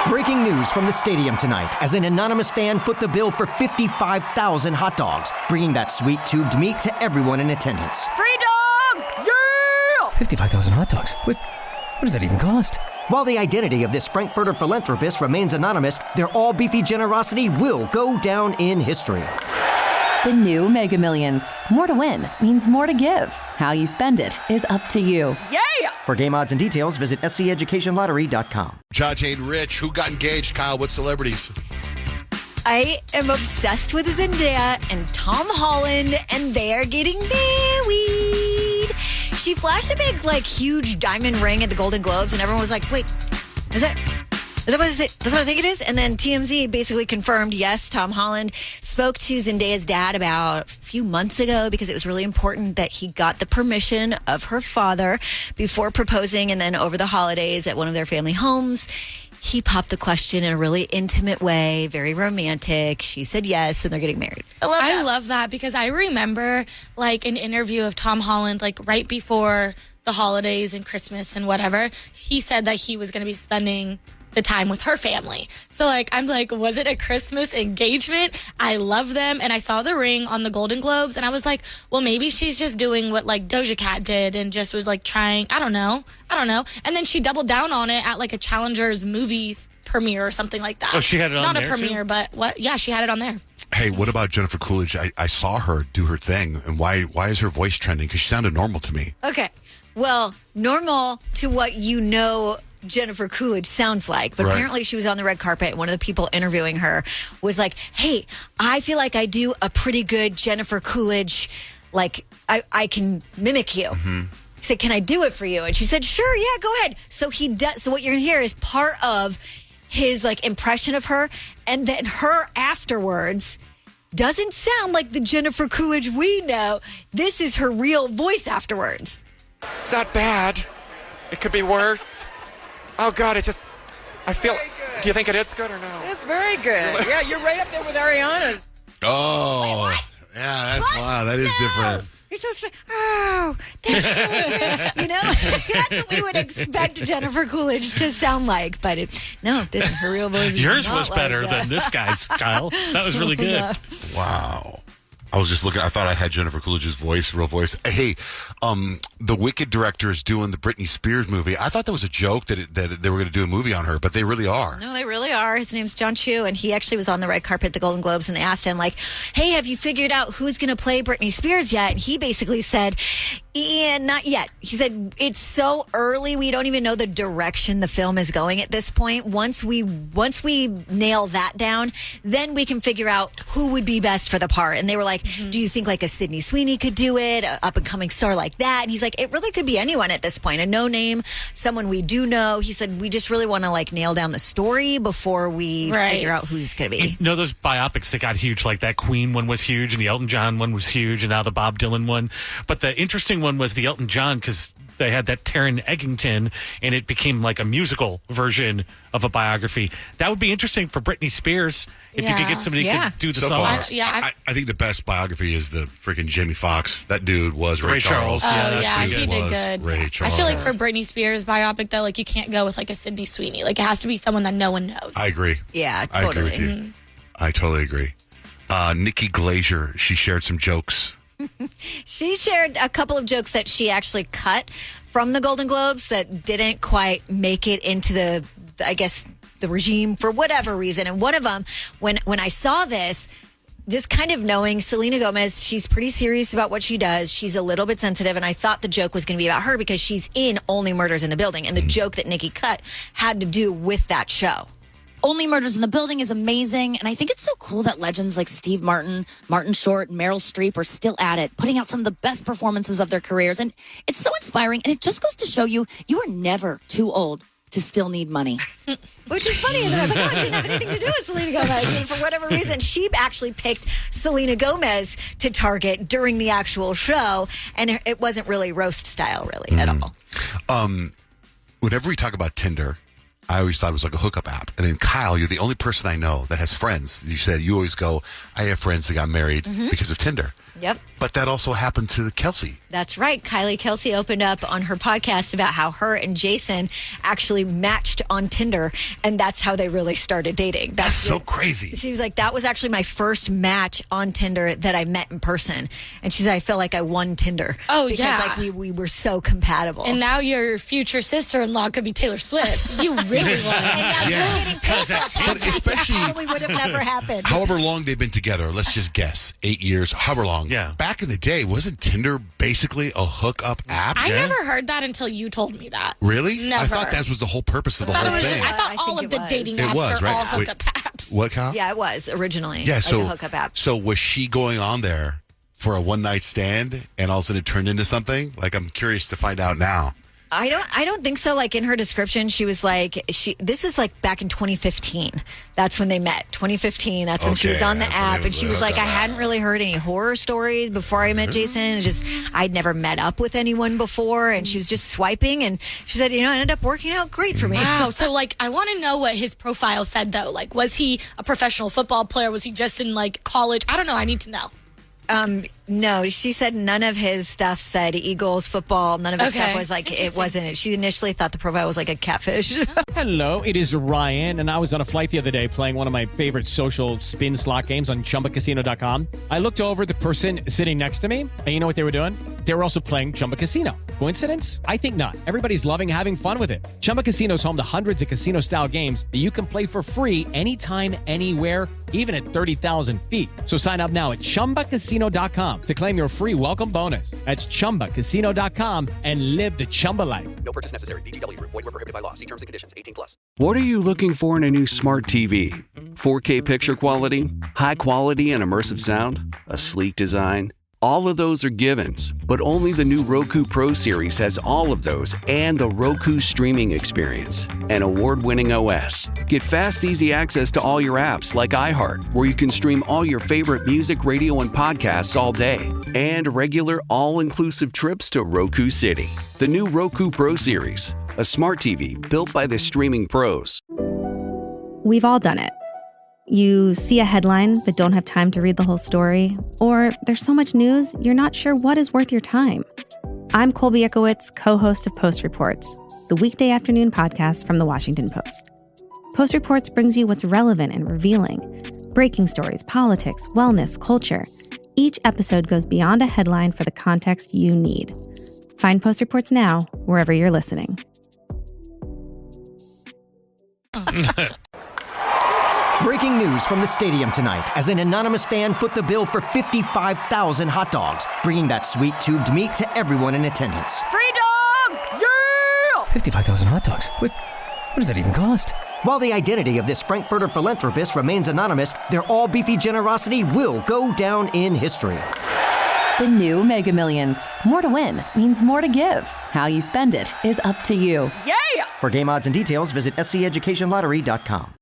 Breaking news from the stadium tonight as an anonymous fan foot the bill for 55,000 hot dogs, bringing that sweet tubed meat to everyone in attendance. Free dogs! Yeah! 55,000 hot dogs? What does that even cost? While the identity of this Frankfurter philanthropist remains anonymous, their all-beefy generosity will go down in history. The new Mega Millions. More to win means more to give. How you spend it is up to you. Yeah! For game odds and details, visit SCEducationLottery.com. Judge and Rich, who got engaged, Kyle? What celebrities? I am obsessed with Zendaya and Tom Holland, and they are getting married. She flashed a big, huge diamond ring at the Golden Globes, and everyone was like, wait, is that that's what I think it is? And then TMZ basically confirmed, yes, Tom Holland spoke to Zendaya's dad about a few months ago because it was really important that he got the permission of her father before proposing. And then over the holidays at one of their family homes, he popped the question in a really intimate way, very romantic. She said yes, and they're getting married. I love that because I remember an interview of Tom Holland right before the holidays and Christmas and whatever. He said that he was going to be spending the time with her family. So I'm was it a Christmas engagement? I love them. And I saw the ring on the Golden Globes and I was like, well, maybe she's just doing what Doja Cat did and just was trying. I don't know. And then she doubled down on it at a Challengers movie premiere or something like that. Oh, she had it on Not there a premiere, too? but what? Yeah, she had it on there. Hey, what about Jennifer Coolidge? I saw her do her thing. And why is her voice trending? Because she sounded normal to me. Okay. Well, normal to what you know Jennifer Coolidge sounds like, but apparently she was on the red carpet and one of the people interviewing her was like, hey, I feel like I do a pretty good Jennifer Coolidge, I can mimic you. Mm-hmm. He said, can I do it for you? And she said, sure, yeah, go ahead. So he does. So what you're going to hear is part of his impression of her, and then her afterwards doesn't sound like the Jennifer Coolidge we know. This is her real voice afterwards. It's not bad. It could be worse. Oh, God, I feel... Do you think it is good or no? It's very good. Yeah, you're right up there with Ariana's. Oh, yeah, wow, that is different. You're supposed to, that's really good. That's what we would expect Jennifer Coolidge to sound like, but no, it didn't. Her real voice is Yours not was better than this guy's, Kyle. That was really good. No. Wow. I was just looking. I thought I had Jennifer Coolidge's real voice. Hey, the Wicked director is doing the Britney Spears movie. I thought that was a joke that they were going to do a movie on her, but they really are. No, they really are. His name's John Chu, and he actually was on the red carpet at the Golden Globes, and they asked him, hey, have you figured out who's going to play Britney Spears yet? And he basically said, yeah, not yet. He said, it's so early, we don't even know the direction the film is going at this point. Once we nail that down, then we can figure out who would be best for the part. And they were like, do you think a Sydney Sweeney could do it, an up-and-coming star like that? And he's like, it really could be anyone at this point, a no-name, someone we do know. He said, we just really want to nail down the story before we figure out who's going to be. Those biopics that got huge, that Queen one was huge and the Elton John one was huge and now the Bob Dylan one. But the interesting one was the Elton John because they had that Taron Egerton and it became a musical version of a biography. That would be interesting for Britney Spears if you could get somebody who could do the song. I think the best biography is the freaking Jamie Foxx. That dude was Ray Charles. Oh, yeah, he did good. Ray Charles. I feel for Britney Spears biopic, though, you can't go with a Sydney Sweeney. It has to be someone that no one knows. I agree. Yeah, I totally. agree with you. I totally agree. Nikki Glaser, she shared some jokes. She shared a couple of jokes that she actually cut from the Golden Globes that didn't quite make it into the regime for whatever reason. And one of them, when I saw this, just kind of knowing Selena Gomez, she's pretty serious about what she does. She's a little bit sensitive, and I thought the joke was going to be about her because she's in Only Murders in the Building. And the joke that Nikki cut had to do with that show. Only Murders in the Building is amazing, and I think it's so cool that legends like Steve Martin, Martin Short, and Meryl Streep are still at it, putting out some of the best performances of their careers, and it's so inspiring, and it just goes to show you are never too old to still need money. Which is funny. And I was like, it didn't have anything to do with Selena Gomez. And for whatever reason, she actually picked Selena Gomez to target during the actual show, and it wasn't really roast style, really, at all. Whenever we talk about Tinder, I always thought it was like a hookup app. And then Kyle, you're the only person I know that has friends. You said you always go, I have friends that got married because of Tinder. Yep. But that also happened to Kelsey. That's right. Kylie Kelsey opened up on her podcast about how her and Jason actually matched on Tinder, and that's how they really started dating. That's so crazy. She was like, that was actually my first match on Tinder that I met in person. And she said, I feel like I won Tinder. Oh, because, yeah. like, we were so compatible. And now your future sister-in-law could be Taylor Swift. You really won. And now you're getting paid for But especially, that probably would have never happened. however long they've been together, let's just guess, 8 years, however long. Yeah. Back in the day, wasn't Tinder basically a hookup app? I never heard that until you told me that. Really? Never. I thought that was the whole purpose of the whole thing. I thought I all think of it the was. dating It apps was, are right? all Wait. hookup apps. What, Kyle? Yeah, it was originally Yeah, like a hookup app. So was she going on there for a one-night stand and all of a sudden it turned into something? Like, I'm curious to find out now. I don't think so. Like in her description, she was like, this was like back in 2015. That's when they met. 2015. That's when she was Okay, on the that's when app, it and she was like, I hookup app. hadn't really heard any horror stories before I met Jason. It's just I'd never met up with anyone before, and she was just swiping, and she said, it ended up working out great for me. Wow. So, like, I want to know what his profile said, though. Like, was he a professional football player? Was he just in, like, college? I don't know. I need to know. No, she said none of his stuff said Eagles football. None of his stuff was like it wasn't. She initially thought the profile was like a catfish. Hello, it is Ryan, and I was on a flight the other day playing one of my favorite social spin slot games on ChumbaCasino.com. I looked over at the person sitting next to me, and you know what they were doing? They were also playing Chumba Casino. Coincidence? I think not. Everybody's loving having fun with it. Chumba Casino is home to hundreds of casino-style games that you can play for free anytime, anywhere, even at 30,000 feet. So sign up now at ChumbaCasino.com to claim your free welcome bonus. That's ChumbaCasino.com and live the Chumba life. No purchase necessary. VGW. Void were prohibited by law. See terms and conditions. 18+. What are you looking for in a new smart TV? 4K picture quality? High quality and immersive sound? A sleek design? All of those are givens, but only the new Roku Pro Series has all of those and the Roku streaming experience, an award-winning OS. Get fast, easy access to all your apps like iHeart, where you can stream all your favorite music, radio, and podcasts all day, and regular all-inclusive trips to Roku City. The new Roku Pro Series, a smart TV built by the streaming pros. We've all done it. You see a headline but don't have time to read the whole story, or there's so much news you're not sure what is worth your time. I'm Colby Ekowitz, co-host of Post Reports, the weekday afternoon podcast from The Washington Post. Post Reports brings you what's relevant and revealing. Breaking stories, politics, wellness, culture. Each episode goes beyond a headline for the context you need. Find Post Reports now, wherever you're listening. Breaking news from the stadium tonight as an anonymous fan foot the bill for 55,000 hot dogs, bringing that sweet tubed meat to everyone in attendance. Free dogs! Yeah! 55,000 hot dogs? What does that even cost? While the identity of this Frankfurter philanthropist remains anonymous, their all-beefy generosity will go down in history. The new Mega Millions. More to win means more to give. How you spend it is up to you. Yeah! For game odds and details, visit sceducationlottery.com.